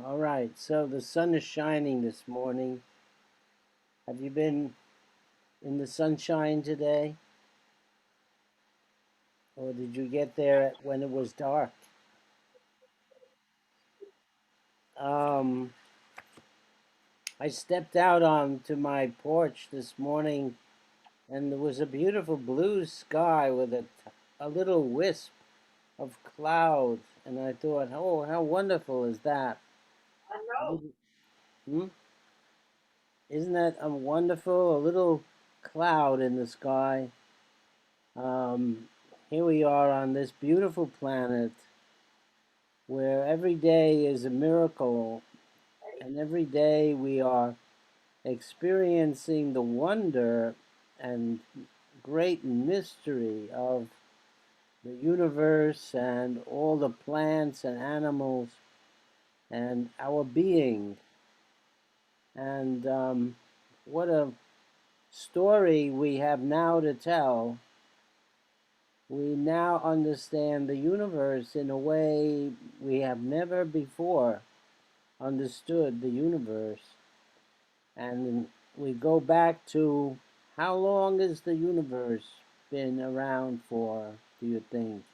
All right, so the sun is shining this morning. Have you been in the sunshine today? Or did you get there when it was dark? Um, I stepped out onto my porch this morning and there was a beautiful blue sky with a little wisp of clouds. And I thought, oh, how wonderful is that? I know. Hmm? Isn't that wonderful? A little cloud in the sky. Um, Here we are on this beautiful planet where every day is a miracle, and every day we are experiencing the wonder and great mystery of the universe and all the plants and animals and our being. And what a story we have now to tell. We now understand the universe in a way we have never before understood the universe. And we go back to how long has the universe been around for, do you think?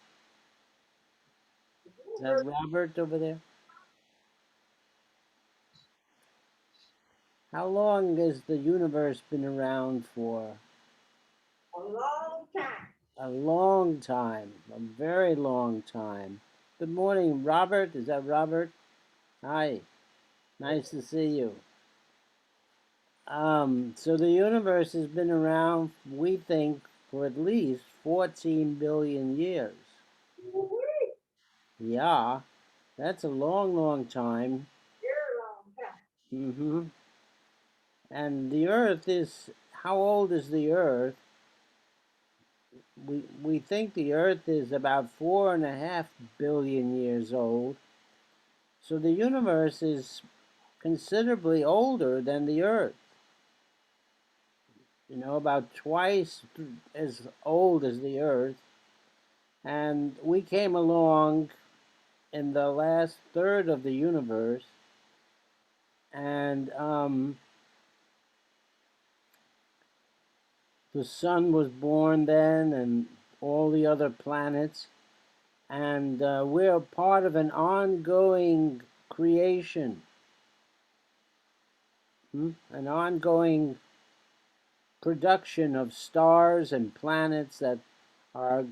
Is that Robert over there? How long has the universe been around for? A long time. A long time, a very long time. Good morning, Robert. Is that Robert? Hi, nice to see you. So the universe has been around, we think, for at least 14 billion years. Woo-wee. Yeah, that's a long, long time. Very long time. Hmm. And the Earth is, how old is the Earth? We think the Earth is about 4.5 billion years old. So the universe is considerably older than the Earth. About twice as old as the Earth. And we came along in the last third of the universe, and the sun was born then, and all the other planets, and we're part of an ongoing creation, an ongoing production of stars and planets that are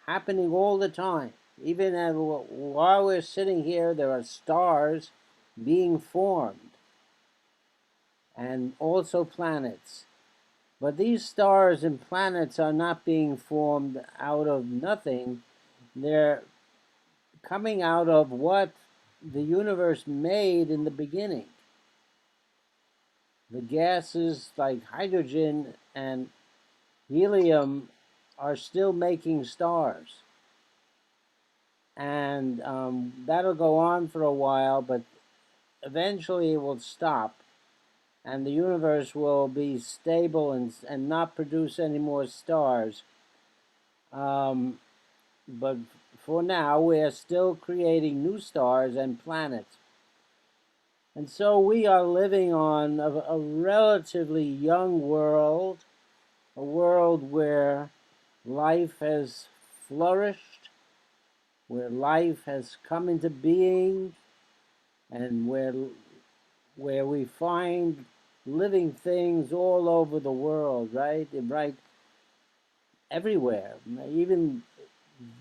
happening all the time. Even while we're sitting here, there are stars being formed and also planets. But these stars and planets are not being formed out of nothing. They're coming out of what the universe made in the beginning. The gases like hydrogen and helium are still making stars. And that'll go on for a while, but eventually it will stop. And the universe will be stable and not produce any more stars. Um, but for now, we are still creating new stars and planets. And so we are living on a relatively young world, a world where life has flourished, where life has come into being, and where we find living things all over the world, right? Right everywhere, even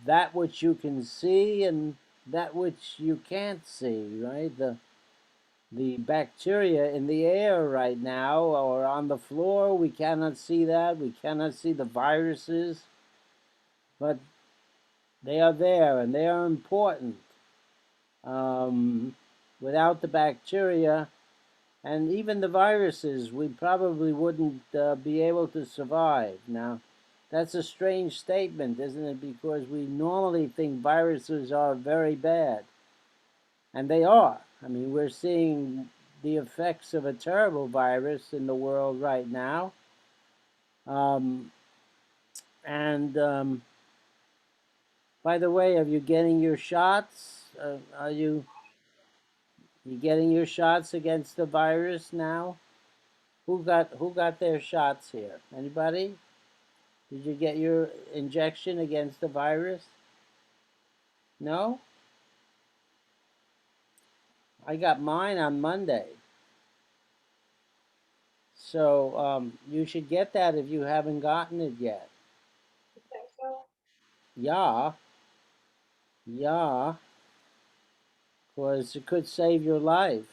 that which you can see and that which you can't see, right? The bacteria in the air right now or on the floor, we cannot see that. We cannot see the viruses, but they are there and they are important. Um, Without the bacteria and even the viruses, we probably wouldn't be able to survive. Now, that's a strange statement, isn't it? Because we normally think viruses are very bad. And they are. I mean, we're seeing the effects of a terrible virus in the world right now. Um, and by the way, are you getting your shots? Are you? You getting your shots against the virus now? Who got their shots here? Anybody? Did you get your injection against the virus? No? I got mine on Monday. So you should get that if you haven't gotten it yet. You think so? Yeah, yeah, because it could save your life.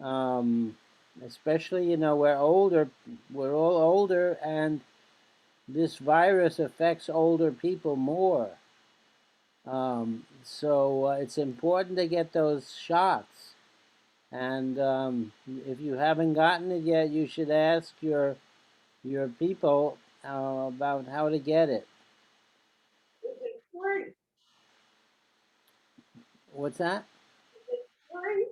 Um, Especially, we're older, we're all older, and this virus affects older people more. So it's important to get those shots. And if you haven't gotten it yet, you should ask your people about how to get it. Is it free? What's that? Is it free?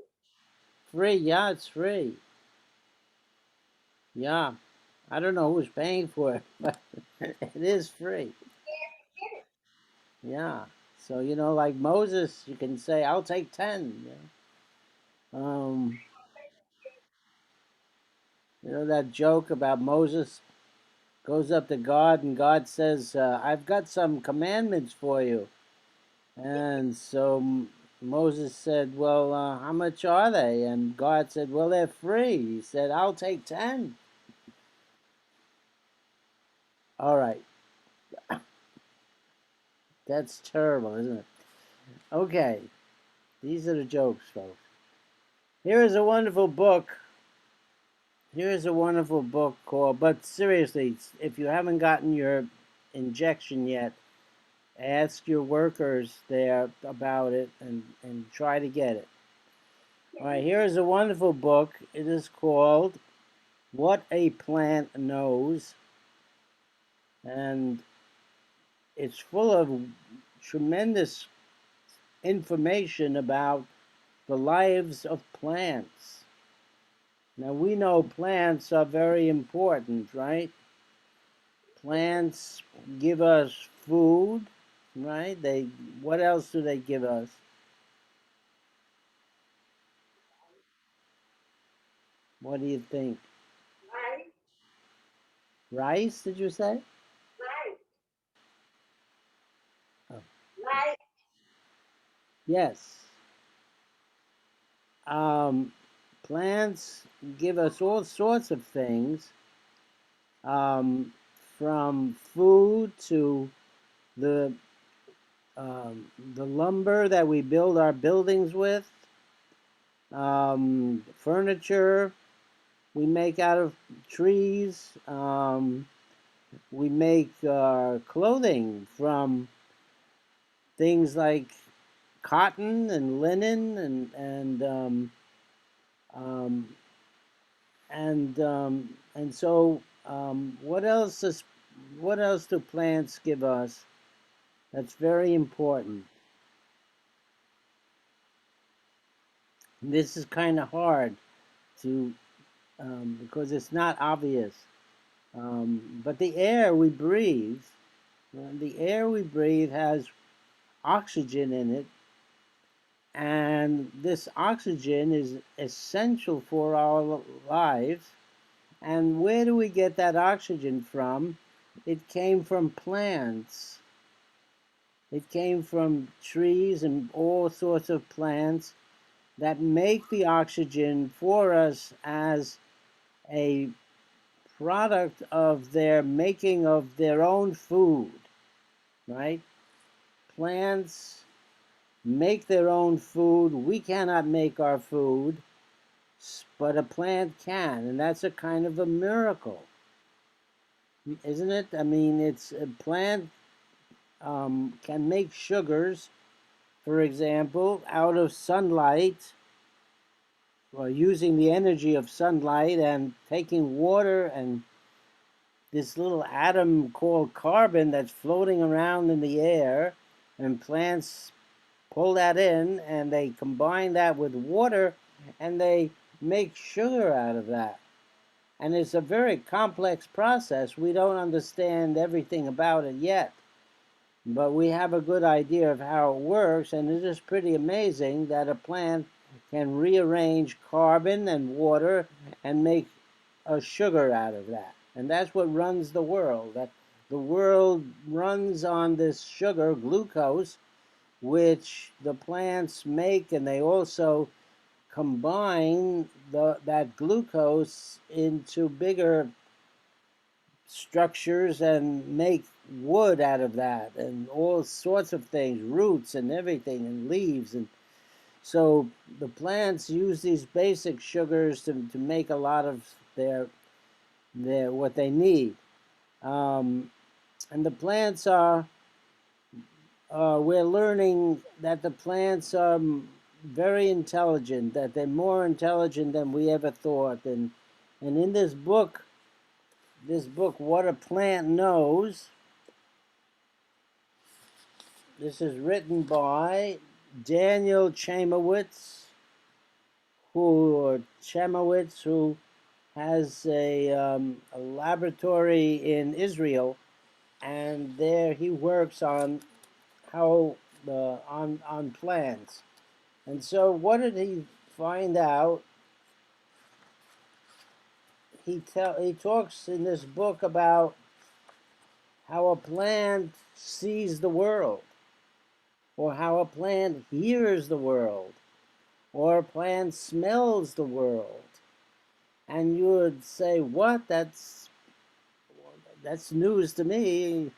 Free? Yeah, it's free. Yeah, I don't know who's paying for it, but it is free. Get it. Yeah. So like Moses, you can say, "I'll take 10." Um, that joke about Moses goes up to God and God says, "I've got some commandments for you." And so Moses said, "Well, how much are they?" And God said, "Well, they're free." He said, "I'll take 10." All right. That's terrible, isn't it? Okay. These are the jokes, folks. Here is a wonderful book. Here is a wonderful book called, but seriously, if you haven't gotten your injection yet, ask your workers there about it and try to get it. All right, here is a wonderful book. It is called What a Plant Knows, and it's full of tremendous information about the lives of plants. Now, we know plants are very important, right? Plants give us food, right? What else do they give us? What do you think? Right? Rice, did you say? Right. Oh, Right. yes. Um, Plants give us all sorts of things, um, from food to the the lumber that we build our buildings with, furniture we make out of trees. We make clothing from things like cotton and linen um, and so what else do plants give us that's very important? This is kind of hard to because it's not obvious. But the air we breathe has oxygen in it, and this oxygen is essential for our lives. And where do we get that oxygen from? It came from plants. It came from trees and all sorts of plants that make the oxygen for us as a product of their making of their own food, right? Plants make their own food. We cannot make our food, but a plant can, and that's a kind of a miracle, isn't it? I mean, it's a plant can make sugars, for example, out of sunlight, or using the energy of sunlight and taking water and this little atom called carbon that's floating around in the air, and plants pull that in and they combine that with water and they make sugar out of that. And it's a very complex process. We don't understand everything about it yet. but we have a good idea of how it works, and it is pretty amazing that a plant can rearrange carbon and water and make a sugar out of that. And that's what runs the world. That the world runs on this sugar, glucose, which the plants make, and they also combine that glucose into bigger structures and make wood out of that and all sorts of things, roots and everything, and leaves. And so the plants use these basic sugars to make a lot of their what they need. And the plants are we're learning that the plants are very intelligent, that they're more intelligent than we ever thought. And in this book, What a Plant Knows, this is written by Daniel Chemowitz, who has a laboratory in Israel, and there he works on how on plants. And so, what did he find out? He talks in this book about how a plant sees the world, or how a plant hears the world, or a plant smells the world. And you would say, "What? That's news to me."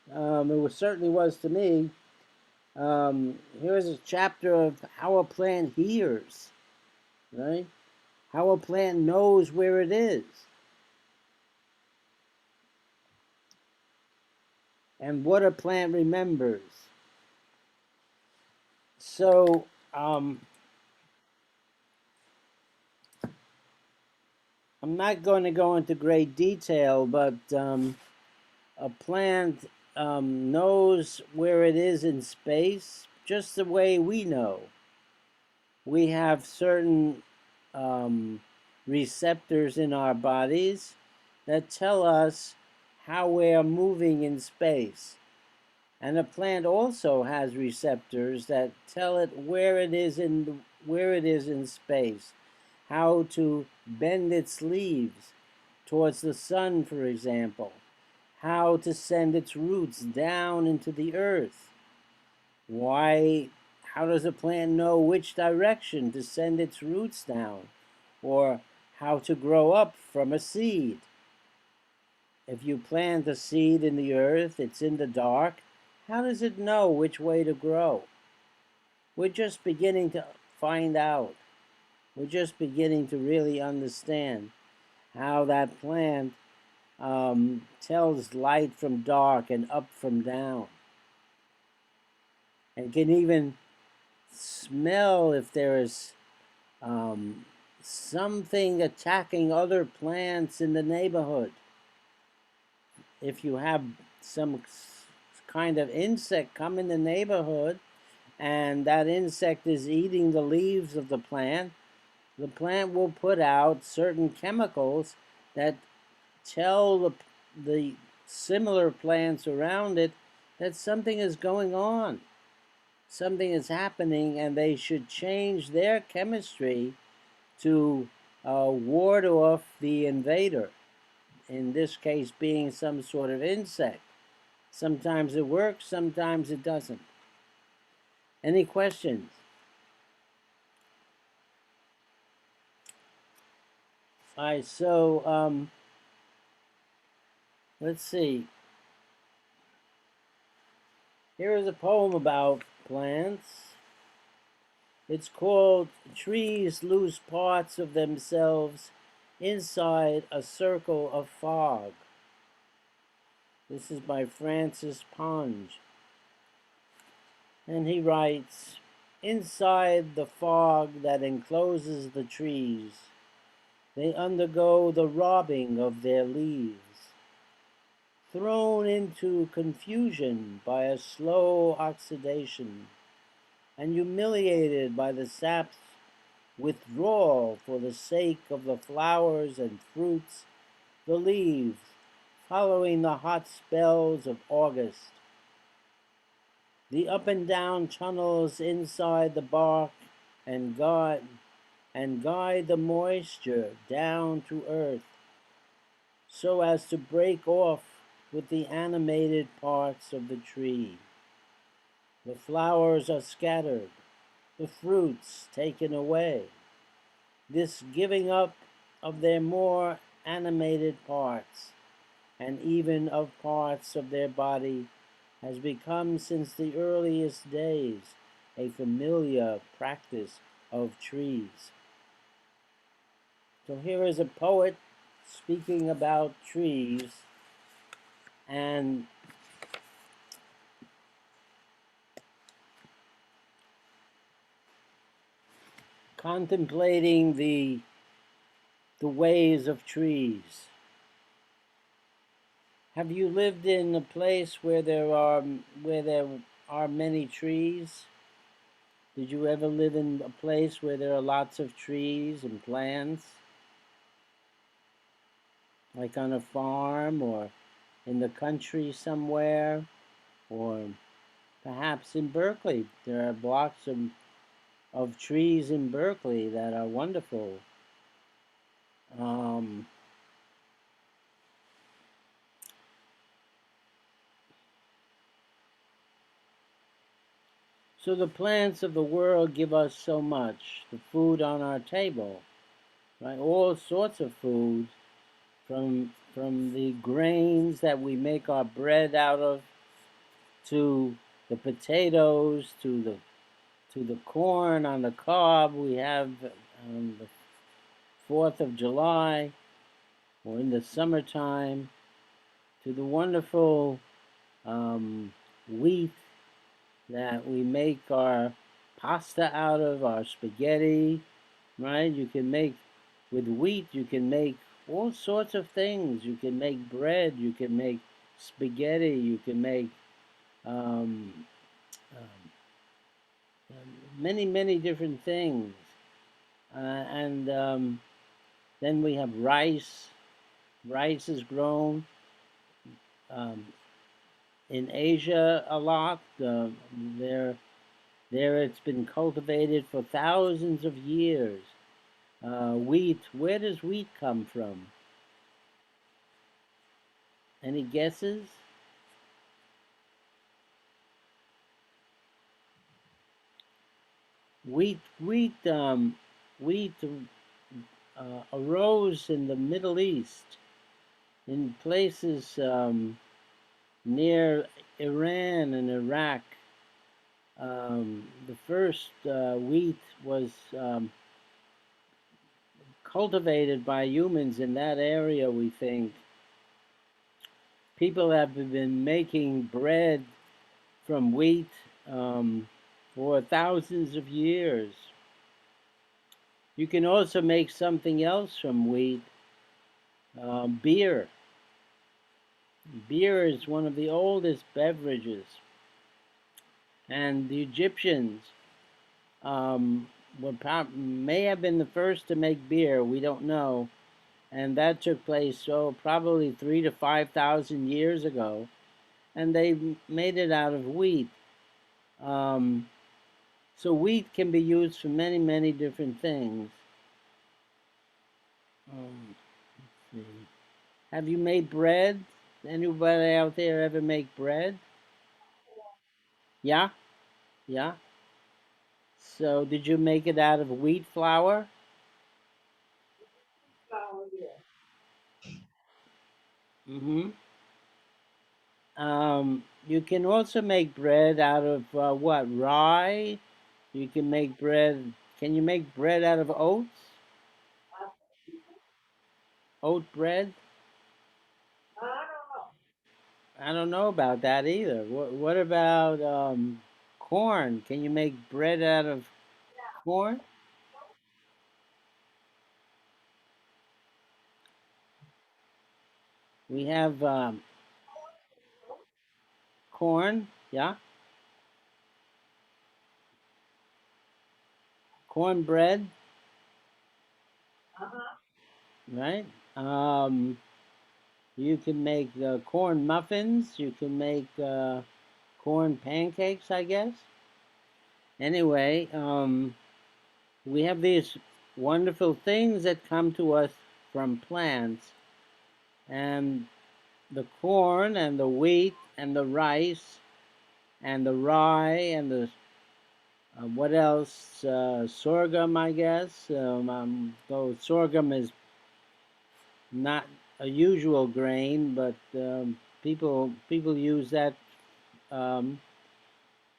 Certainly was to me. Here's a chapter of how a plant hears, right? How a plant knows where it is, and what a plant remembers. So, I'm not going to go into great detail, but a plant knows where it is in space just the way we know. We have certain receptors in our bodies that tell us how we're moving in space. And a plant also has receptors that tell it where it is in space, how to bend its leaves towards the sun, for example, how to send its roots down into the earth. Why? How does a plant know which direction to send its roots down, or how to grow up from a seed? If you plant a seed in the earth, it's in the dark. How does it know which way to grow? We're just beginning to find out. We're just beginning to really understand how that plant tells light from dark and up from down, and can even smell if there is something attacking other plants in the neighborhood. If you have some kind of insect come in the neighborhood and that insect is eating the leaves of the plant will put out certain chemicals that tell the similar plants around it that something is going on. Something is happening, and they should change their chemistry to ward off the invader, in this case being some sort of insect. Sometimes it works, sometimes it doesn't. Any questions? All right, so let's see. Here is a poem about plants. It's called Trees Lose Parts of Themselves Inside a Circle of Fog. This is by Francis Ponge. And he writes, inside the fog that encloses the trees, they undergo the robbing of their leaves. Thrown into confusion by a slow oxidation, and humiliated by the sap's withdrawal for the sake of the flowers and fruits, the leaves, following the hot spells of August, the up and down tunnels inside the bark and guide the moisture down to earth so as to break off with the animated parts of the tree. The flowers are scattered, the fruits taken away. This giving up of their more animated parts, and even of parts of their body, has become since the earliest days a familiar practice of trees. So here is a poet speaking about trees and contemplating the ways of trees. Have you lived in a place where there are many trees? Did you ever live in a place where there are lots of trees and plants? Like on a farm or in the country somewhere? Or perhaps in Berkeley. There are blocks of trees in Berkeley that are wonderful. Um, so the plants of the world give us so much. The food on our table, right? All sorts of food, from the grains that we make our bread out of, to the potatoes, to the corn on the cob we have on the 4th of July or in the summertime, to the wonderful wheat that we make our pasta out of, our spaghetti, right? You can make, with wheat, you can make all sorts of things. You can make bread, you can make spaghetti, you can make um, um, many, many different things. And then we have rice. Rice is grown um, in Asia a lot. There, there it's been cultivated for thousands of years. Wheat, where does wheat come from? Any guesses? Wheat arose in the Middle East, in places near Iran and Iraq. The first wheat was cultivated by humans in that area, we think. People have been making bread from wheat for thousands of years. You can also make something else from wheat, beer. Beer is one of the oldest beverages, and the Egyptians may have been the first to make beer. We don't know, and that took place probably 3 to 5,000 years ago, and they made it out of wheat. Um, so wheat can be used for many, many different things. Let's see. Have you made bread? Anybody out there ever make bread? Yeah, yeah. So did you make it out of wheat flour? Oh, yeah. Mm-hmm. You can also make bread out of what? Rye? You can make bread. Can you make bread out of oats? Oat bread? I don't know. I don't know about that either. What about corn? Can you make bread out of corn? We have corn, yeah, cornbread, Uh-huh. right? You can make corn muffins. You can make corn pancakes, I guess. Anyway, we have these wonderful things that come to us from plants, and the corn and the wheat and the rice and the rye and the what else? Sorghum, I guess. Though sorghum is not a usual grain, but people use that um,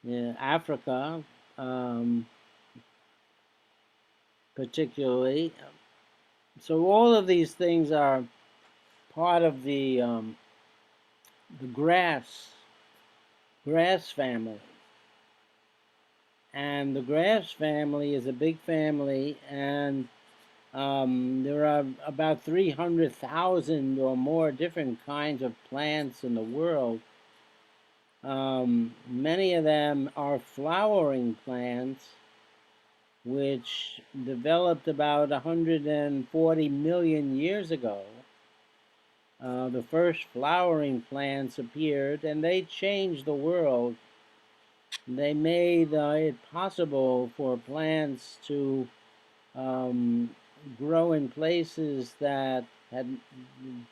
in Africa, um, particularly. So all of these things are part of the grass family, and the grass family is a big family, and there are about 300,000 or more different kinds of plants in the world. Many of them are flowering plants, which developed about 140 million years ago. The first flowering plants appeared, and they changed the world. They made it possible for plants to um, grow in places that had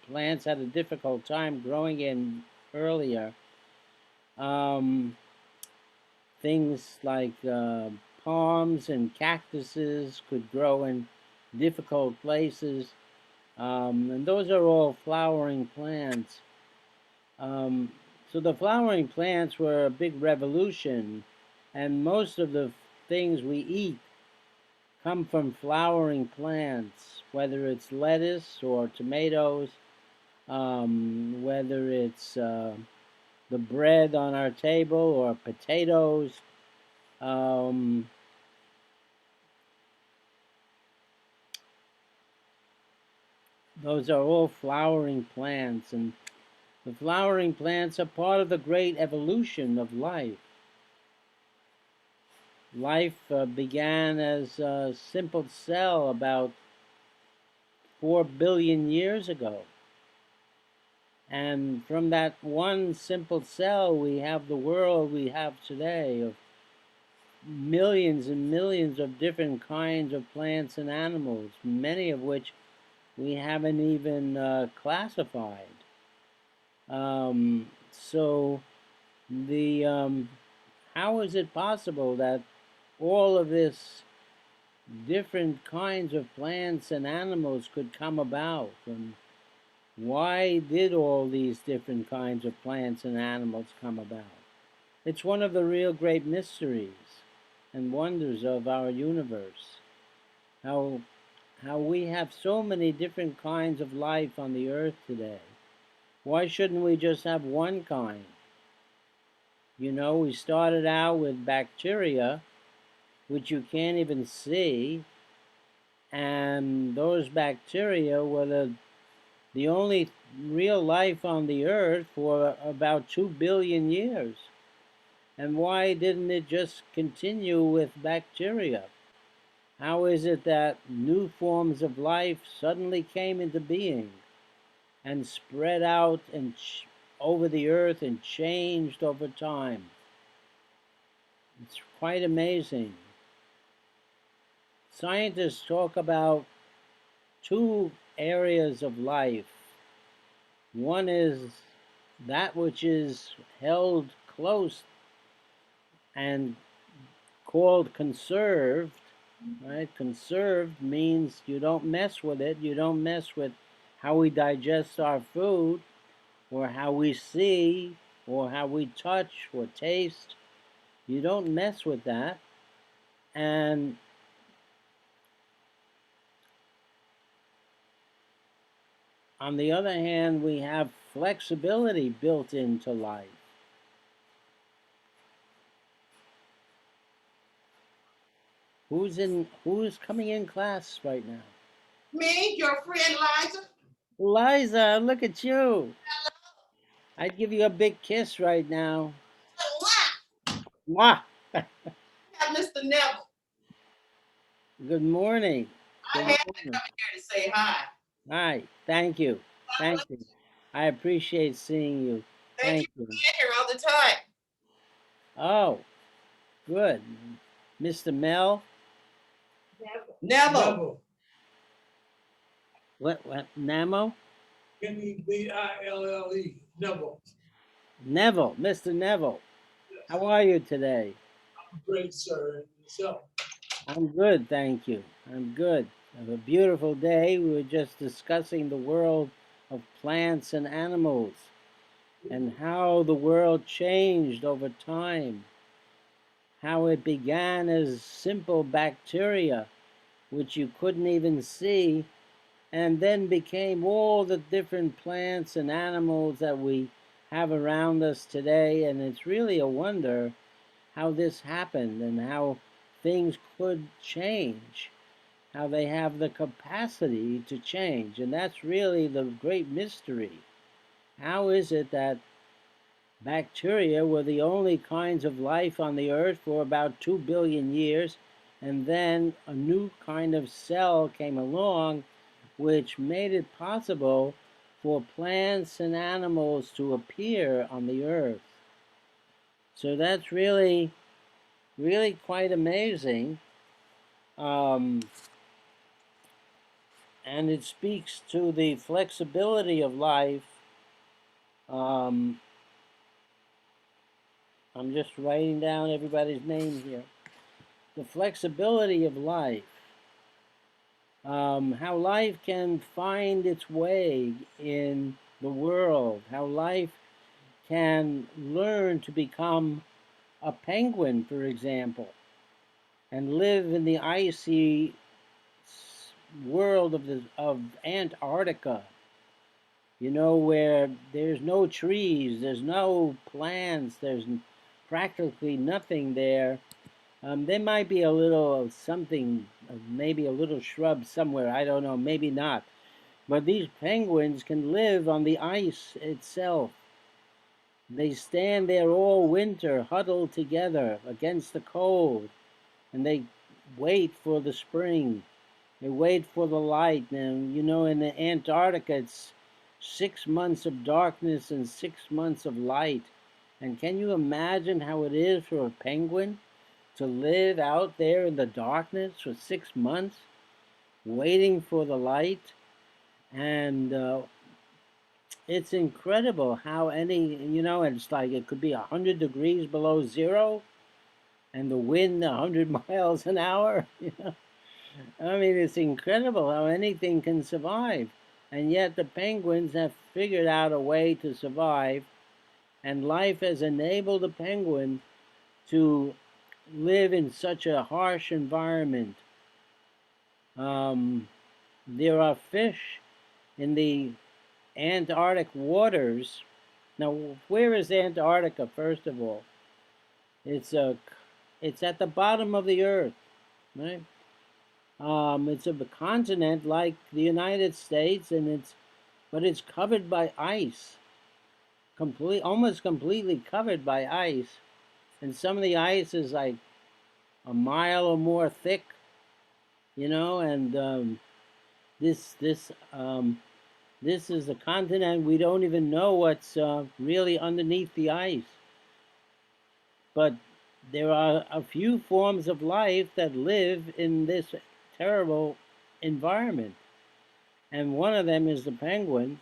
plants had a difficult time growing in earlier. Um, Things like palms and cactuses could grow in difficult places, and those are all flowering plants. Um, so the flowering plants were a big revolution, and most of the things we eat come from flowering plants, whether it's lettuce or tomatoes, whether it's the bread on our table or potatoes. Um, those are all flowering plants, and the flowering plants are part of the great evolution of life. Life began as a simple cell about 4 billion years ago. And from that one simple cell, we have the world we have today of millions and millions of different kinds of plants and animals, many of which we haven't even classified. So, the how is it possible that all of this different kinds of plants and animals could come about? And why did all these different kinds of plants and animals come about? It's one of the real great mysteries and wonders of our universe. How how we have so many different kinds of life on the earth today. Why shouldn't we just have one kind? You know, we started out with bacteria, which you can't even see, and those bacteria were the only real life on the earth for about 2 billion years. And why didn't it just continue with bacteria? How is it that new forms of life suddenly came into being and spread out and over the earth and changed over time? It's quite amazing. Scientists talk about two areas of life. One is that which is held close and called conserved, right? Conserved means you don't mess with it. You don't mess with how we digest our food or how we see or how we touch or taste. You don't mess with that. And on the other hand, we have flexibility built into life. Who's coming in class right now? Me, your friend Liza. Liza, look at you. I'd give you a big kiss right now. Wow. Mwah! Have Mr. Neville. Good morning. I Good had to morning. come here to say hi. Hi. Thank you. Thank you. I appreciate seeing you. Thank you Thank for you. being here all the time. Oh, good. Mr. Mel? Neville. Neville. What, Namo? Neville. Neville. Neville, Mr. Neville. How are you today? Great, sir. And yourself. I'm good, thank you. I'm good. Have a beautiful day. We were just discussing the world of plants and animals and how the world changed over time. How it began as simple bacteria, which you couldn't even see, and then became all the different plants and animals that we have around us today. And it's really a wonder how this happened and how things could change, how they have the capacity to change. And that's really the great mystery. How is it that bacteria were the only kinds of life on the earth for about 2 billion years, and then a new kind of cell came along which made it possible for plants and animals to appear on the earth. So that's really quite amazing. And it speaks to the flexibility of life. I'm just writing down everybody's name here. The flexibility of life. How life can find its way in the world. How life can learn to become a penguin, for example, and live in the icy world of Antarctica, you know, where there's no trees, there's no plants, there's practically nothing there. There might be a little something, maybe a little shrub somewhere, I don't know, maybe not. But these penguins can live on the ice itself. They stand there all winter, huddled together against the cold, and they wait for the spring. They wait for the light. And you know, in the Antarctica, it's 6 months of darkness and 6 months of light. And can you imagine how it is for a penguin to live out there in the darkness for 6 months, waiting for the light? And it's incredible how you know, it's like it could be 100 degrees below zero and the wind 100 miles an hour. You know? I mean, it's incredible how anything can survive. And yet the penguins have figured out a way to survive, and life has enabled the penguin to live in such a harsh environment. There are fish in the Antarctic waters. Now, where is Antarctica, first of all? It's at the bottom of the earth, right? It's a continent like the United States, but it's covered by ice, almost completely covered by ice, and some of the ice is like a mile or more thick, you know. And this this this is a continent we don't even know what's really underneath the ice, but there are a few forms of life that live in this terrible environment. And one of them is the penguin.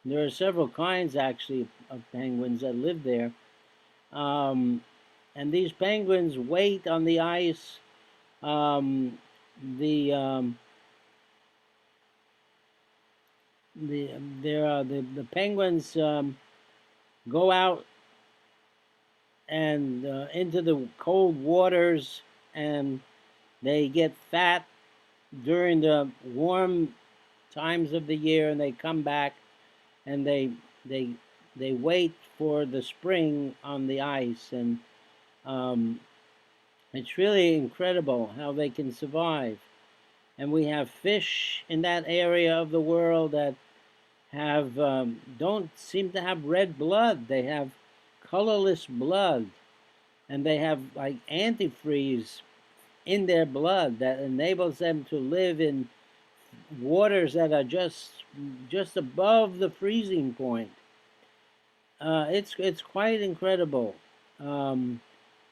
There are several kinds, actually, of penguins that live there. And these penguins wait on the ice. Um, the the penguins go out and into the cold waters, and they get fat during the warm times of the year, and they come back and they they wait for the spring on the ice. And um, it's really incredible how they can survive. And we have fish in that area of the world that have don't seem to have red blood. They have colorless blood, and they have like antifreeze in their blood that enables them to live in waters that are just above the freezing point. It's quite incredible. Of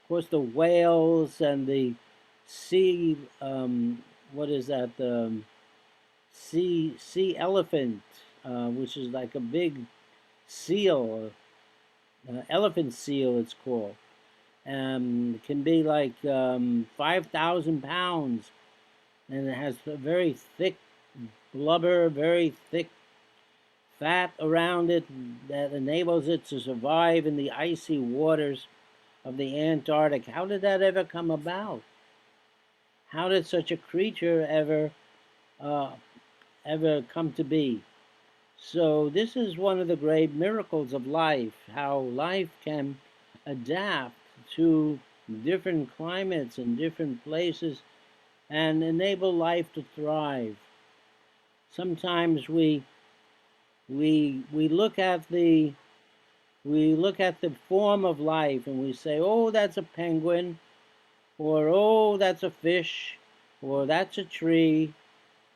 course, the whales and the sea. What is that? Sea elephant, which is like a big seal, elephant seal. It's called. It can be like 5,000 pounds, and it has a very thick blubber, very thick fat around it that enables it to survive in the icy waters of the Antarctic. How did that ever come about? How did such a creature uh, ever come to be? So this is one of the great miracles of life, how life can adapt to different climates and different places and enable life to thrive. Sometimes we look at the form of life and we say, oh, that's a penguin, or oh, that's a fish, or that's a tree,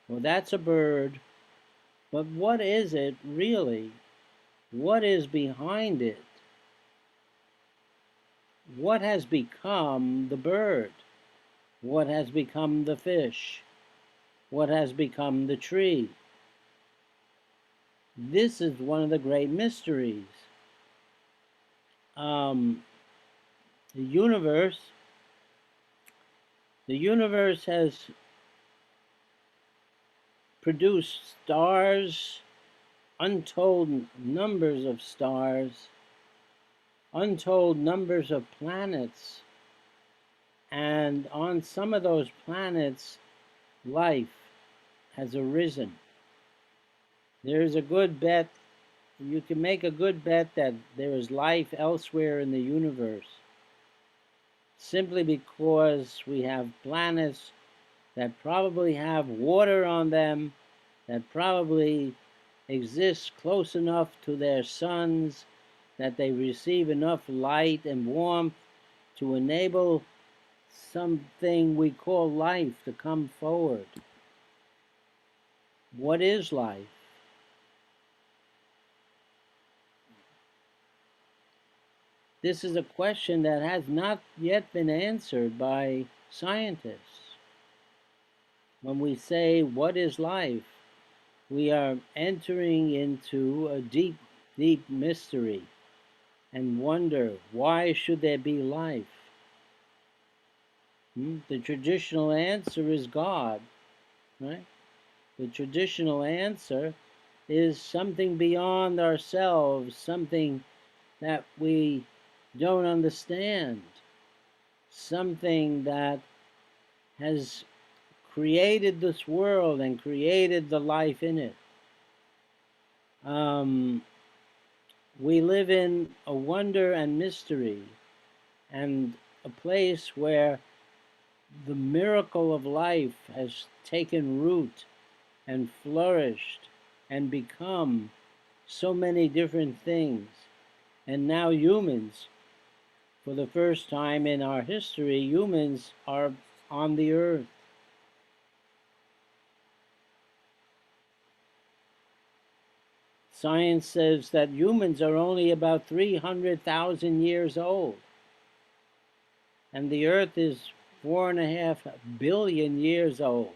or that's a bird. But what is it really? What is behind it? What has become the bird? What has become the fish? What has become the tree? This is one of the great mysteries. Um, the universe has produced stars, untold numbers of stars, untold numbers of planets, and on some of those planets, life has arisen. There's a good bet, you can make a good bet that there is life elsewhere in the universe, simply because we have planets that probably have water on them, that probably exist close enough to their suns that they receive enough light and warmth to enable something we call life to come forward. What is life? This is a question that has not yet been answered by scientists. When we say, what is life? We are entering into a deep, deep mystery and wonder, why should there be life? The traditional answer is God, right? The traditional answer is something beyond ourselves, something that we don't understand, something that has created this world and created the life in it. We live in a wonder and mystery, and a place where the miracle of life has taken root and flourished and become so many different things. And now humans, for the first time in our history, humans are on the earth. Science says that humans are only about 300,000 years old, and the earth is 4.5 billion years old.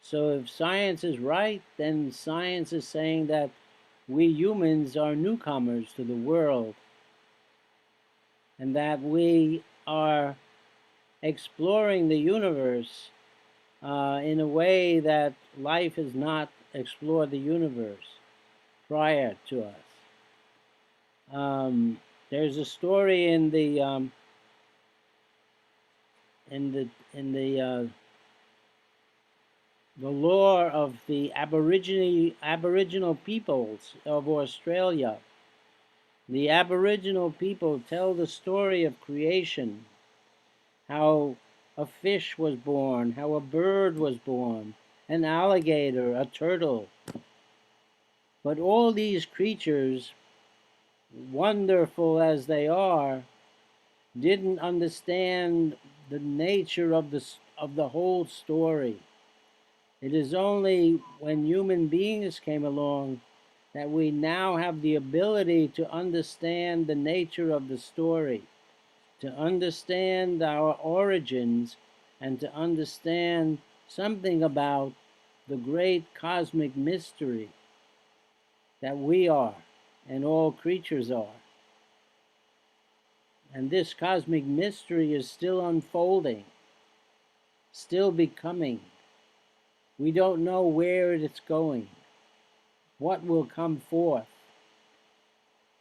So if science is right, then science is saying that we humans are newcomers to the world, and that we are exploring the universe in a way that life has not explored the universe prior to us. There's a story in the lore of the Aboriginal peoples of Australia. The Aboriginal people tell the story of creation, how a fish was born, how a bird was born, an alligator, a turtle. But all these creatures, wonderful as they are, didn't understand the nature of the whole story. It is only when human beings came along that we now have the ability to understand the nature of the story. to understand our origins and to understand something about the great cosmic mystery that we are and all creatures are. And this cosmic mystery is still unfolding, still becoming. We don't know where it's going, what will come forth,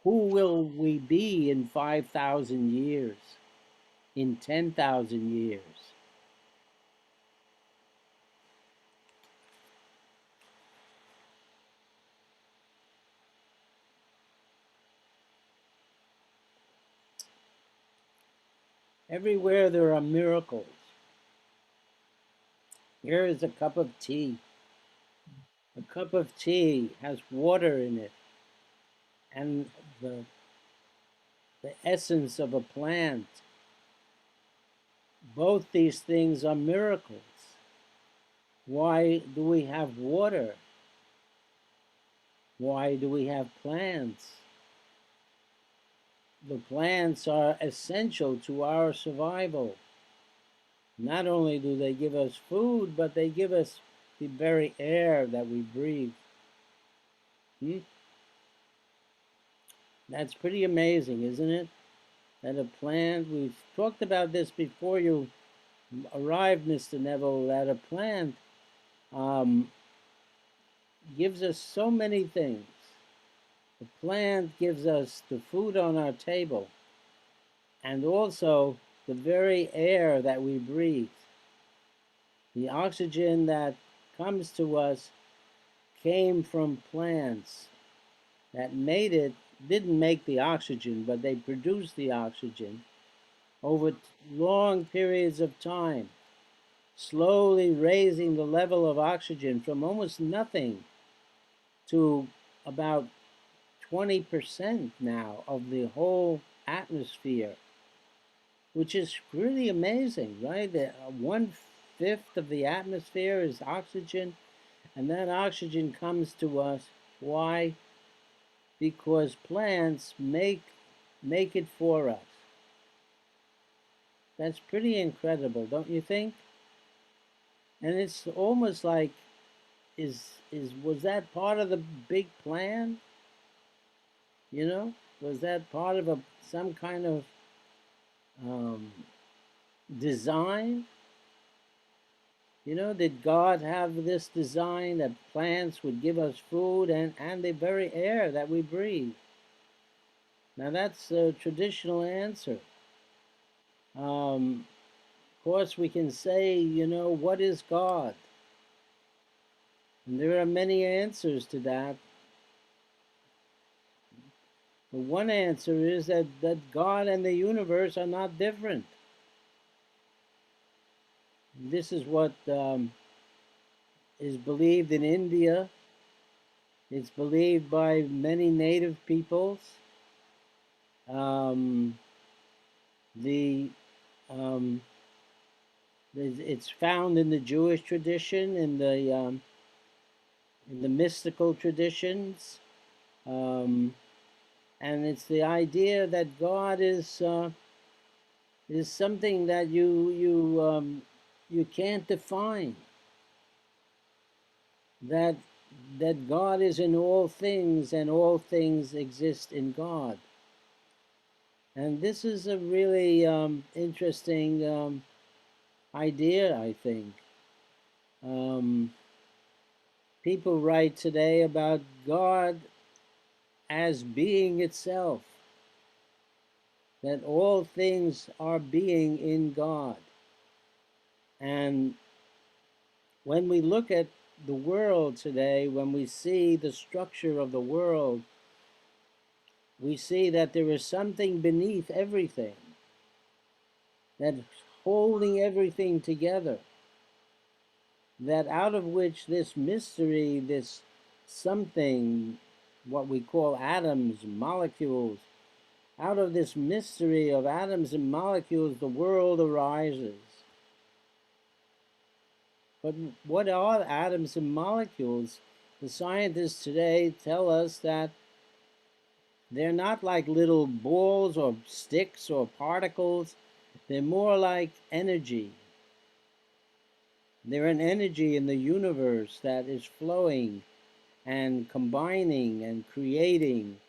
who will we be in 5,000 years, in 10,000 years. Everywhere there are miracles. Here is a cup of tea. A cup of tea has water in it and the essence of a plant. Both these things are miracles. Why do we have water? Why do we have plants? The plants are essential to our survival. Not only do they give us food, but they give us the very air that we breathe. That's pretty amazing, isn't it? That a plant, we've talked about this before you arrived, Mr. Neville, that a plant gives us so many things. The plant gives us the food on our table and also the very air that we breathe. The oxygen that comes to us came from plants that made it, didn't make the oxygen, but they produced the oxygen over long periods of time, slowly raising the level of oxygen from almost nothing to about 20% now of the whole atmosphere, which is really amazing, right? That 1/5 of the atmosphere is oxygen, and that oxygen comes to us. Why? Because plants make it for us. That's pretty incredible, don't you think? And it's almost like, was that part of the big plan? You know, was that part of some kind of design? You know, did God have this design that plants would give us food and the very air that we breathe? Now that's a traditional answer. Of course, we can say, you know, what is God? And there are many answers to that. But one answer is that God and the universe are not different. This is what is believed in India. It's believed by many native peoples. It's found in the Jewish tradition, in the mystical traditions, and it's the idea that God is something that you can't define. That God is in all things, and all things exist in God. And this is a really interesting idea, I think. People write today about God as being itself, that all things are being in God. And when we look at the world today, when we see the structure of the world, we see that there is something beneath everything that's holding everything together, that out of which this mystery, this something, what we call atoms, molecules, out of this mystery of atoms and molecules, the world arises. But what are atoms and molecules? The scientists today tell us that They're not like little balls or sticks or particles. They're more like energy. They're an energy in the universe that is flowing and combining and creating.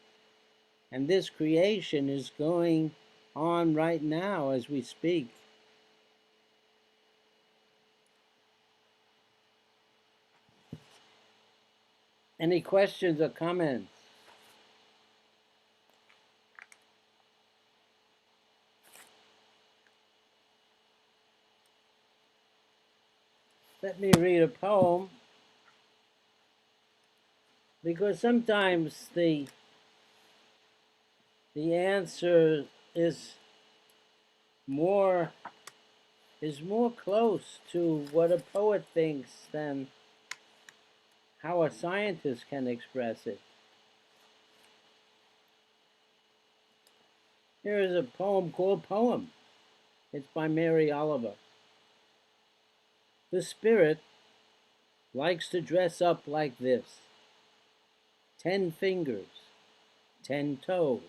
And this creation is going on right now as we speak. Any questions or comments? Let me read a poem, because sometimes the answer is more close to what a poet thinks than how a scientist can express it. Here is a poem called Poem. It's by Mary Oliver. The spirit likes to dress up like this: 10 fingers, 10 toes,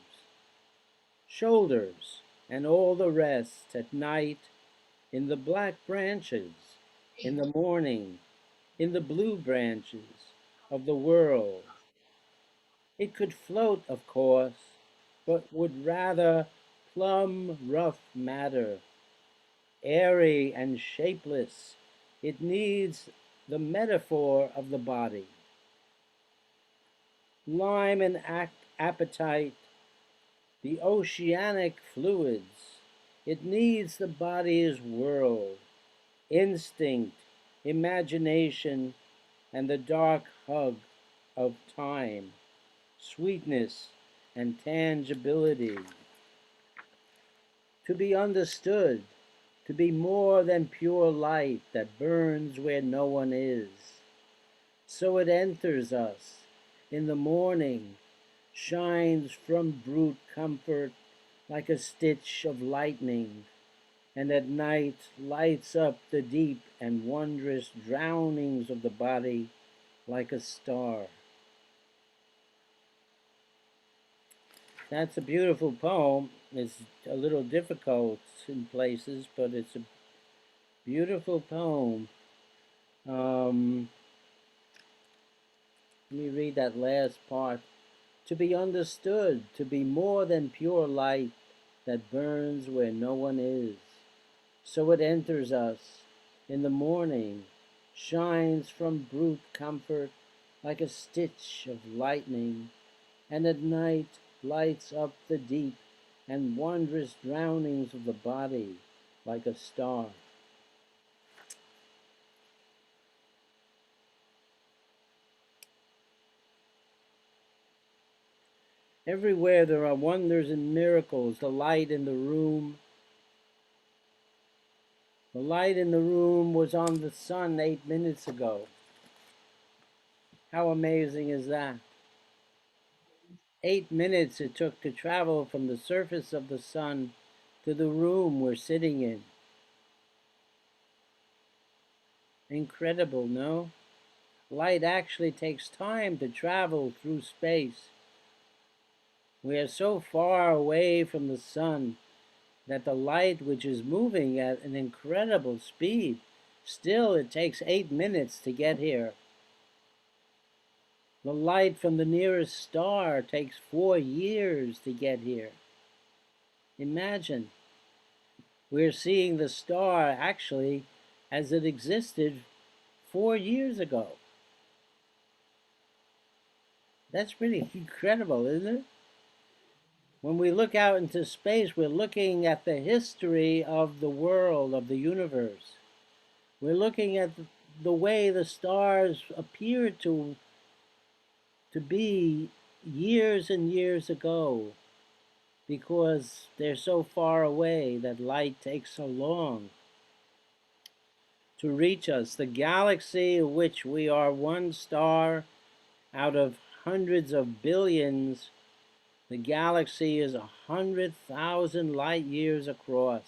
shoulders, and all the rest at night, in the black branches, in the morning, in the blue branches of the world. It could float, of course, but would rather plumb rough matter, airy and shapeless. It needs the metaphor of the body. Lime and appetite, the oceanic fluids. It needs the body's world, instinct, imagination, and the dark hug of time, sweetness, and tangibility. To be understood, to be more than pure light that burns where no one is. So it enters us in the morning, shines from brute comfort like a stitch of lightning, and at night lights up the deep and wondrous drownings of the body like a star. That's a beautiful poem. It's a little difficult in places, but it's a beautiful poem. Let me read that last part. To be understood, to be more than pure light that burns where no one is. So it enters us in the morning, shines from brute comfort like a stitch of lightning, and at night lights up the deep and wondrous drownings of the body like a star. Everywhere there are wonders and miracles. The light in the room. The light in the room was on the sun 8 minutes ago. How amazing is that? 8 minutes it took to travel from the surface of the sun to the room we're sitting in. Incredible, no? Light actually takes time to travel through space. We are so far away from the sun that the light, which is moving at an incredible speed, still it takes 8 minutes to get here. The light from the nearest star takes 4 years to get here. Imagine, we're seeing the star actually as it existed 4 years ago. That's pretty incredible, isn't it? When we look out into space, we're looking at the history of the world, of the universe. We're looking at the way the stars appear to be years and years ago, because they're so far away that light takes so long to reach us. The galaxy, of which we are one star out of hundreds of billions, the galaxy is 100,000 light years across.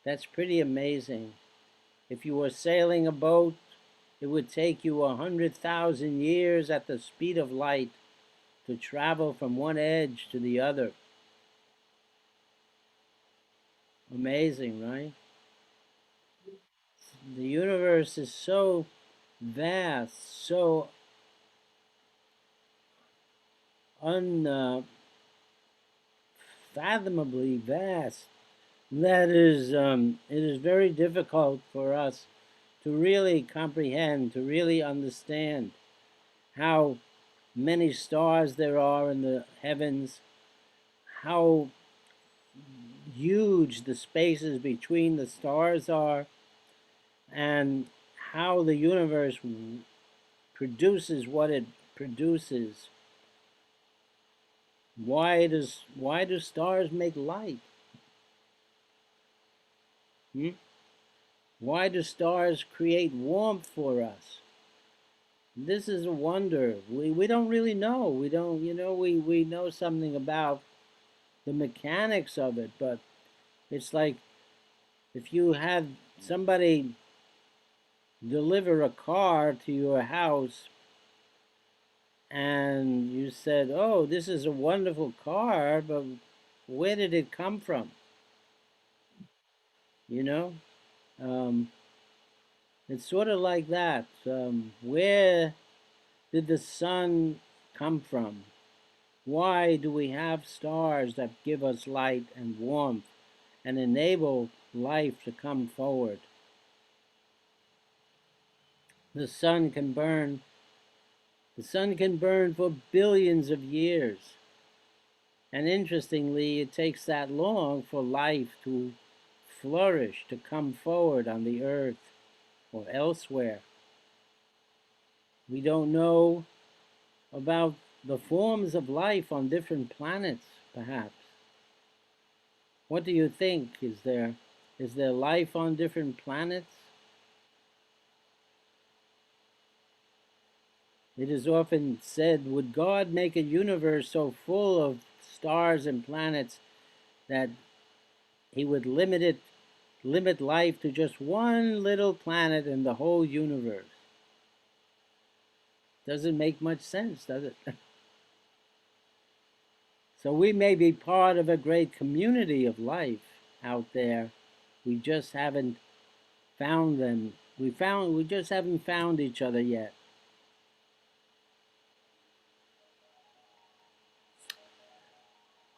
That's pretty amazing. If you were sailing a boat, it would take you 100,000 years at the speed of light to travel from one edge to the other. Amazing, right? The universe is so vast, so unfathomably vast, that it is very difficult for us to really comprehend, to really understand how many stars there are in the heavens, how huge the spaces between the stars are, and how the universe produces what it produces. Why do stars make light? Hmm? Why do stars create warmth for us? This is a wonder. We don't really know. We don't, we know something about the mechanics of it, but it's like if you had somebody deliver a car to your house and you said, "Oh, this is a wonderful car, but where did it come from?" You know, um, it's sort of like that. Where did the sun come from? Why do we have stars that give us light and warmth and enable life to come forward? The sun can burn. The sun can burn for billions of years. And interestingly, it takes that long for life to flourish, to come forward on the earth or elsewhere. We don't know about the forms of life on different planets, perhaps. What do you think? Is there life on different planets? It is often said, would God make a universe so full of stars and planets that he would limit life to just one little planet in the whole universe? Doesn't make much sense, does it? So we may be part of a great community of life out there. We just haven't found them. We just haven't found each other yet.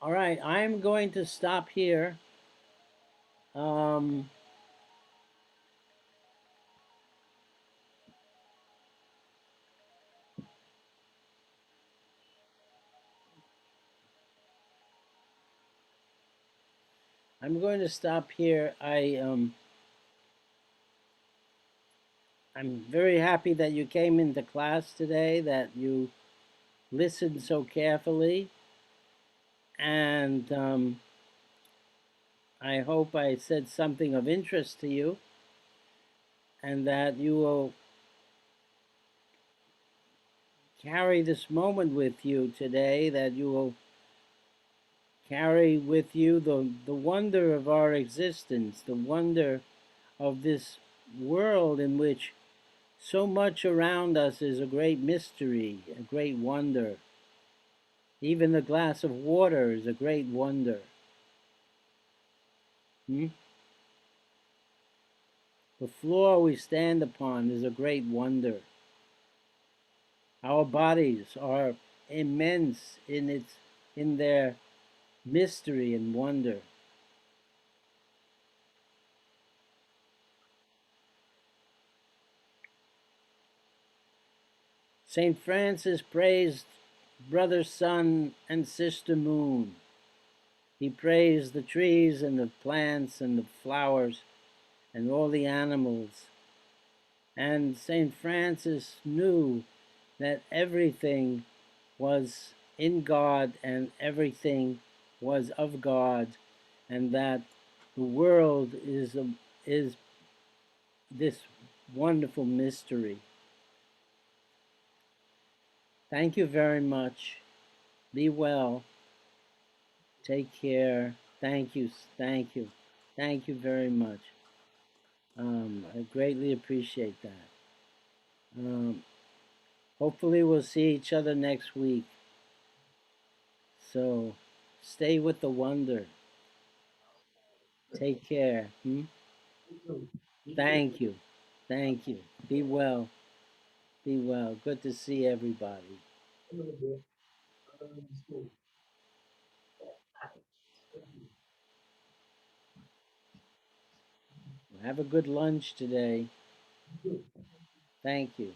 All right, I'm going to stop here. Um, I'm going to stop here. I'm very happy that you came into class today, that you listened so carefully, and I hope I said something of interest to you, and that you will carry this moment with you today, that you will carry with you the wonder of our existence, the wonder of this world in which so much around us is a great mystery, a great wonder. Even the glass of water is a great wonder. Hmm? The floor we stand upon is a great wonder. Our bodies are immense in their mystery and wonder. St. Francis praised brother sun and sister moon. He praised the trees and the plants and the flowers and all the animals. And St. Francis knew that everything was in God and everything was of God, and that the world is this wonderful mystery. Thank you very much. Be well. Take care. Thank you. Thank you. Thank you very much. I greatly appreciate that. Um, Hopefully, we'll see each other next week. So stay with the wonder. Take care. Thank you. Thank you. Be well. Be well. Good to see everybody. Have a good lunch today. Thank you.